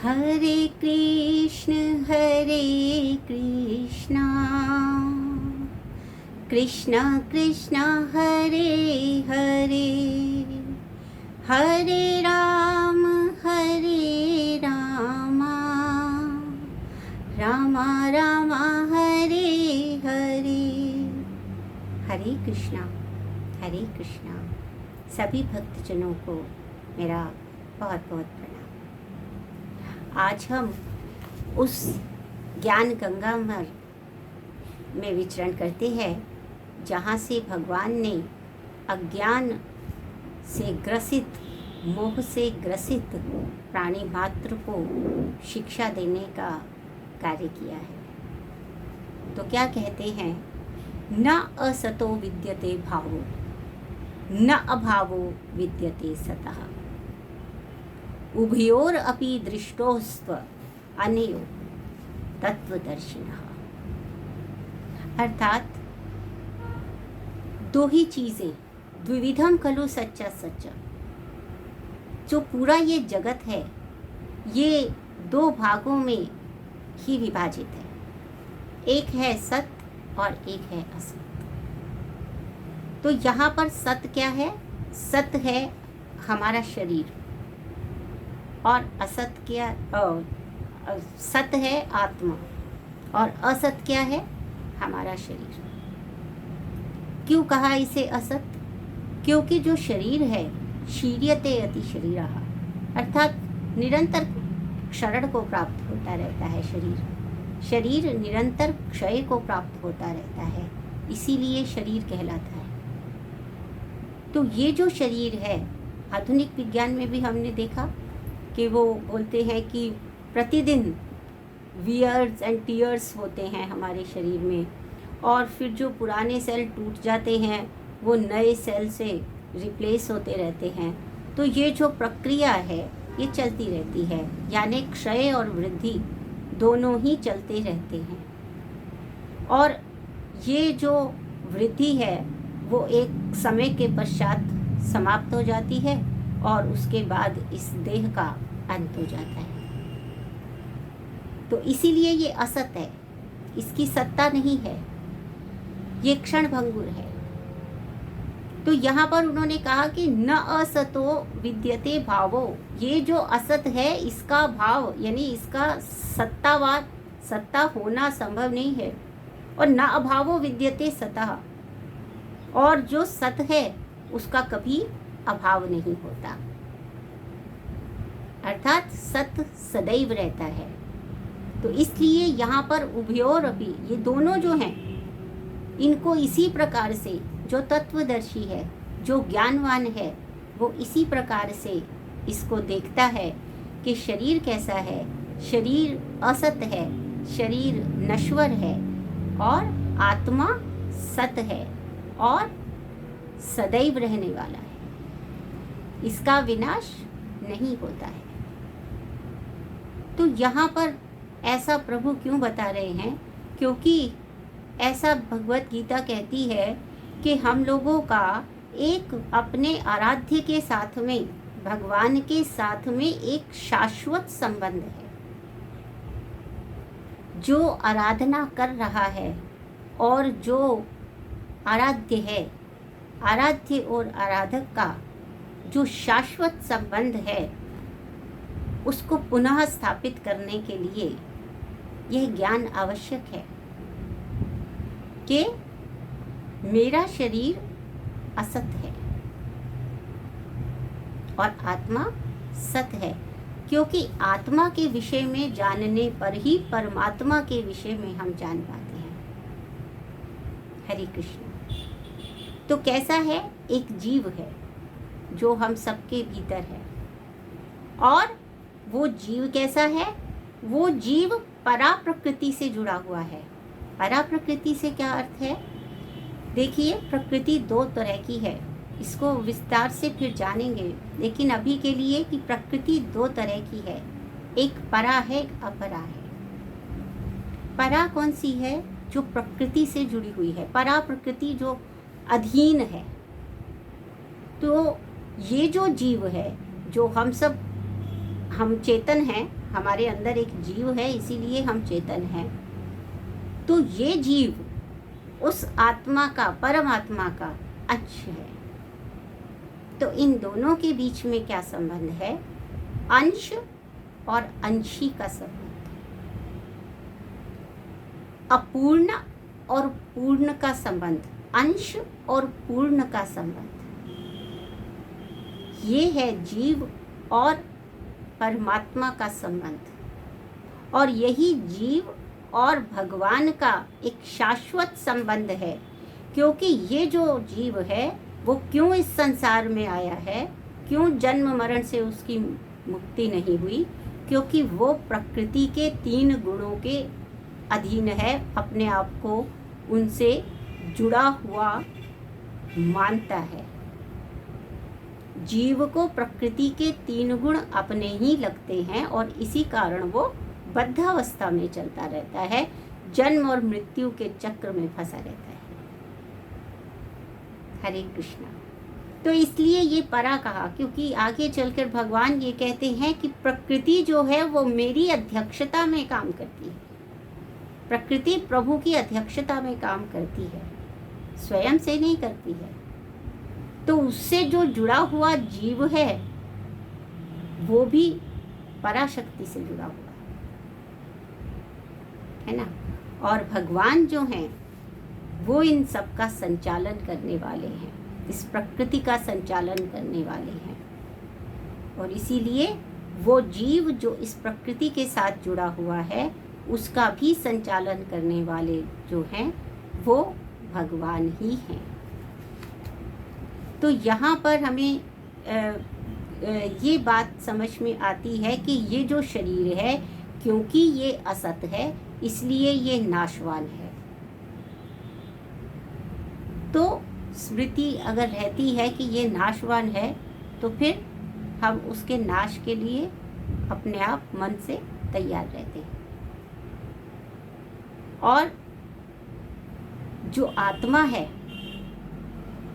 हरे कृष्ण कृष्ण कृष्ण हरे हरे, हरे राम राम राम हरे हरे। हरे कृष्णा हरे कृष्णा। सभी भक्तजनों को मेरा बहुत बहुत प्रणाम। आज हम उस ज्ञान गंगामर में विचरण करते हैं जहाँ से भगवान ने अज्ञान से ग्रसित, मोह से ग्रसित प्राणी मात्र को शिक्षा देने का कार्य किया है। तो क्या कहते हैं, न असतो विद्यते भावो न अभावो विद्यते सतः, उभयोर अपि दृष्टोस्त्व अनयो तत्वदर्शिनः। अर्थात दो ही चीजें, द्विविधम खलु सच्चा सच्चा। जो पूरा ये जगत है ये दो भागों में ही विभाजित है, एक है सत्य और एक है असत। तो यहाँ पर सत्य क्या है? सत्य है हमारा शरीर, और असत क्या? सत्य है आत्मा, और असत क्या है? हमारा शरीर। क्यों कहा इसे असत? क्योंकि जो शरीर है शीर्यते अति शरीरः, अर्थात निरंतर क्षरण को प्राप्त होता रहता है। शरीर निरंतर क्षय को प्राप्त होता रहता है, इसीलिए शरीर कहलाता है। तो ये जो शरीर है, आधुनिक विज्ञान में भी हमने देखा कि वो बोलते हैं कि प्रतिदिन वियर्स एंड टीयर्स होते हैं हमारे शरीर में, और फिर जो पुराने सेल टूट जाते हैं वो नए सेल से रिप्लेस होते रहते हैं। तो ये जो प्रक्रिया है ये चलती रहती है, यानी क्षय और वृद्धि दोनों ही चलते रहते हैं। और ये जो वृद्धि है वो एक समय के पश्चात समाप्त हो जाती है और उसके बाद इस देह का अंत हो जाता है। तो इसीलिए ये असत है, इसकी सत्ता नहीं है, ये क्षण भंगुर है। तो यहाँ पर उन्होंने कहा कि न असतो विद्यते भावो, ये जो असत है इसका भाव यानी इसका सत्ता होना संभव नहीं है, और न अभावो विद्यते सतः, और जो सत है उसका कभी अभाव नहीं होता, अर्थात सत्य सदैव रहता है। तो इसलिए यहाँ पर उभयोर अपि, ये दोनों जो हैं इनको इसी प्रकार से जो तत्वदर्शी है, जो ज्ञानवान है, वो इसी प्रकार से इसको देखता है कि शरीर कैसा है। शरीर असत है, शरीर नश्वर है, और आत्मा सत है और सदैव रहने वाला है, इसका विनाश नहीं होता है। तो यहाँ पर ऐसा प्रभु क्यों बता रहे हैं? क्योंकि ऐसा भगवत गीता कहती है कि हम लोगों का एक अपने आराध्य के साथ में, भगवान के साथ में एक शाश्वत संबंध है। जो आराधना कर रहा है और जो आराध्य है, आराध्य और आराधक का जो शाश्वत संबंध है, उसको पुनः स्थापित करने के लिए यह ज्ञान आवश्यक है कि मेरा शरीर असत है और आत्मा सत है। क्योंकि आत्मा के विषय में जानने पर ही परमात्मा के विषय में हम जान पाते हैं। हरे कृष्ण। तो कैसा है? एक जीव है जो हम सबके भीतर है, और वो जीव कैसा है? वो जीव परा प्रकृति से जुड़ा हुआ है। परा प्रकृति से क्या अर्थ है? देखिए, प्रकृति दो तरह की है, इसको विस्तार से फिर जानेंगे, लेकिन अभी के लिए कि प्रकृति दो तरह की है, एक परा है, एक अपरा है। परा कौन सी है? जो प्रकृति से जुड़ी हुई है। परा प्रकृति जो अधीन है। तो ये जो जीव है, जो हम चेतन हैं, हमारे अंदर एक जीव है, इसीलिए हम चेतन हैं। तो ये जीव उस आत्मा का, परमात्मा का अंश है। तो इन दोनों के बीच में क्या संबंध है? अंश और अंशी का संबंध, अपूर्ण और पूर्ण का संबंध, अंश और पूर्ण का संबंध, ये है जीव और परमात्मा का संबंध। और यही जीव और भगवान का एक शाश्वत संबंध है। क्योंकि ये जो जीव है वो क्यों इस संसार में आया है, क्यों जन्म मरण से उसकी मुक्ति नहीं हुई? क्योंकि वो प्रकृति के 3 गुणों के अधीन है, अपने आप को उनसे जुड़ा हुआ मानता है। जीव को प्रकृति के 3 गुण अपने ही लगते हैं और इसी कारण वो बद्धावस्था में चलता रहता है, जन्म और मृत्यु के चक्र में फंसा रहता है। हरे कृष्णा। तो इसलिए ये परा कहा, क्योंकि आगे चलकर भगवान ये कहते हैं कि प्रकृति जो है वो मेरी अध्यक्षता में काम करती है। प्रकृति प्रभु की अध्यक्षता में काम करती है, स्वयं से नहीं करती है। तो उससे जो जुड़ा हुआ जीव है वो भी पराशक्ति से जुड़ा हुआ है ना। और भगवान जो हैं वो इन सब का संचालन करने वाले हैं, इस प्रकृति का संचालन करने वाले हैं। और इसीलिए वो जीव जो इस प्रकृति के साथ जुड़ा हुआ है उसका भी संचालन करने वाले जो हैं वो भगवान ही हैं। तो यहाँ पर हमें ये बात समझ में आती है कि ये जो शरीर है, क्योंकि ये असत है इसलिए ये नाशवान है। तो स्मृति अगर रहती है कि ये नाशवान है तो फिर हम उसके नाश के लिए अपने आप मन से तैयार रहते हैं। और जो आत्मा है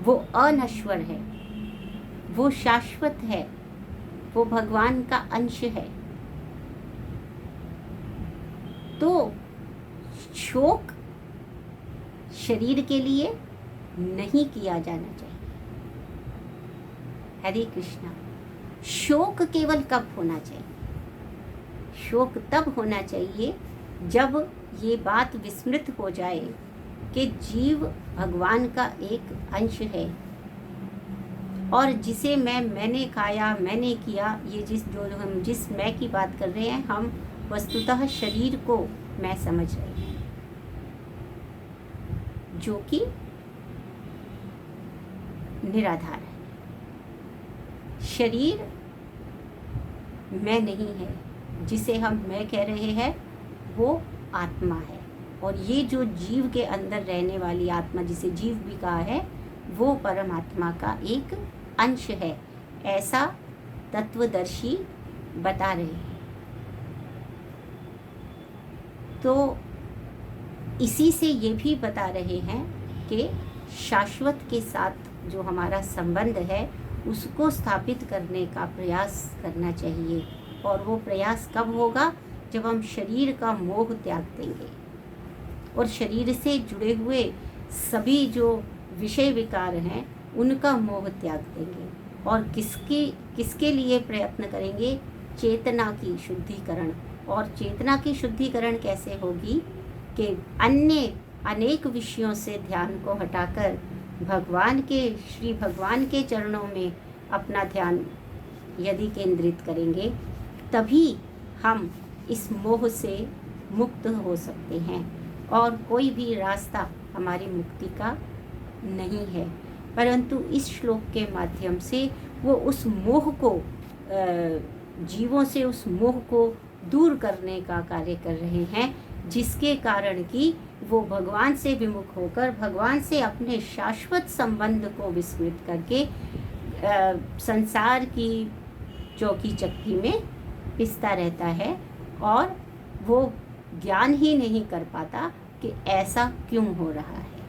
वो अनश्वर है, वो शाश्वत है, वो भगवान का अंश है। तो शोक शरीर के लिए नहीं किया जाना चाहिए। हरे कृष्णा। शोक केवल कब होना चाहिए? शोक तब होना चाहिए जब ये बात विस्मृत हो जाए कि जीव भगवान का एक अंश है और जिसे मैंने खाया, मैंने किया, ये हम जिस मैं की बात कर रहे हैं, हम वस्तुतः शरीर को मैं समझ रहे हैं, जो कि निराधार है। शरीर मैं नहीं है, जिसे हम मैं कह रहे हैं वो आत्मा है। और ये जो जीव के अंदर रहने वाली आत्मा, जिसे जीव भी कहा है, वो परमात्मा का एक अंश है, ऐसा तत्वदर्शी बता रहे हैं। तो इसी से ये भी बता रहे हैं कि शाश्वत के साथ जो हमारा संबंध है उसको स्थापित करने का प्रयास करना चाहिए। और वो प्रयास कब होगा? जब हम शरीर का मोह त्याग देंगे और शरीर से जुड़े हुए सभी जो विषय विकार हैं उनका मोह त्याग देंगे। और किसके लिए प्रयत्न करेंगे? चेतना की शुद्धिकरण। और चेतना की शुद्धिकरण कैसे होगी? कि अन्य अनेक विषयों से ध्यान को हटाकर श्री भगवान के चरणों में अपना ध्यान यदि केंद्रित करेंगे, तभी हम इस मोह से मुक्त हो सकते हैं। और कोई भी रास्ता हमारी मुक्ति का नहीं है, परंतु इस श्लोक के माध्यम से वो उस मोह को, जीवों से उस मोह को दूर करने का कार्य कर रहे हैं, जिसके कारण कि वो भगवान से विमुख होकर भगवान से अपने शाश्वत संबंध को विस्मृत करके संसार की चौकी चक्की में पिसता रहता है और वो ज्ञान ही नहीं कर पाता कि ऐसा क्यों हो रहा है।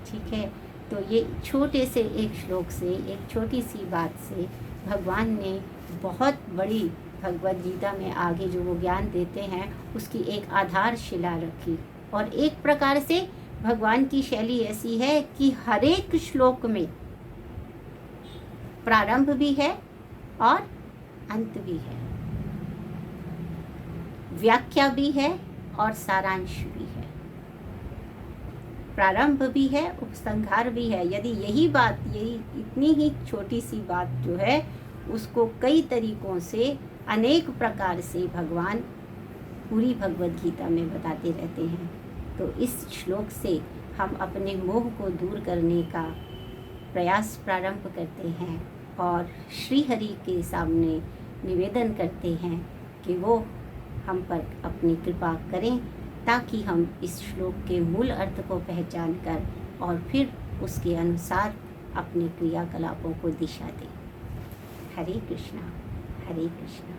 ठीक है, तो ये छोटे से एक श्लोक से, एक छोटी सी बात से भगवान ने बहुत बड़ी भगवद गीता में आगे जो वो ज्ञान देते हैं उसकी एक आधारशिला रखी। और एक प्रकार से भगवान की शैली ऐसी है कि हर एक श्लोक में प्रारंभ भी है और अंत भी है, व्याख्या भी है और सारांश भी है, प्रारंभ भी है, उपसंहार भी है। यदि यही इतनी ही छोटी सी बात जो है उसको कई तरीकों से अनेक प्रकार से भगवान पूरी भगवद गीता में बताते रहते हैं। तो इस श्लोक से हम अपने मोह को दूर करने का प्रयास प्रारंभ करते हैं और श्री हरि के सामने निवेदन करते हैं कि वो हम पर अपनी कृपा करें ताकि हम इस श्लोक के मूल अर्थ को पहचान कर और फिर उसके अनुसार अपने क्रियाकलापों को दिशा दें। हरे कृष्णा हरे कृष्णा।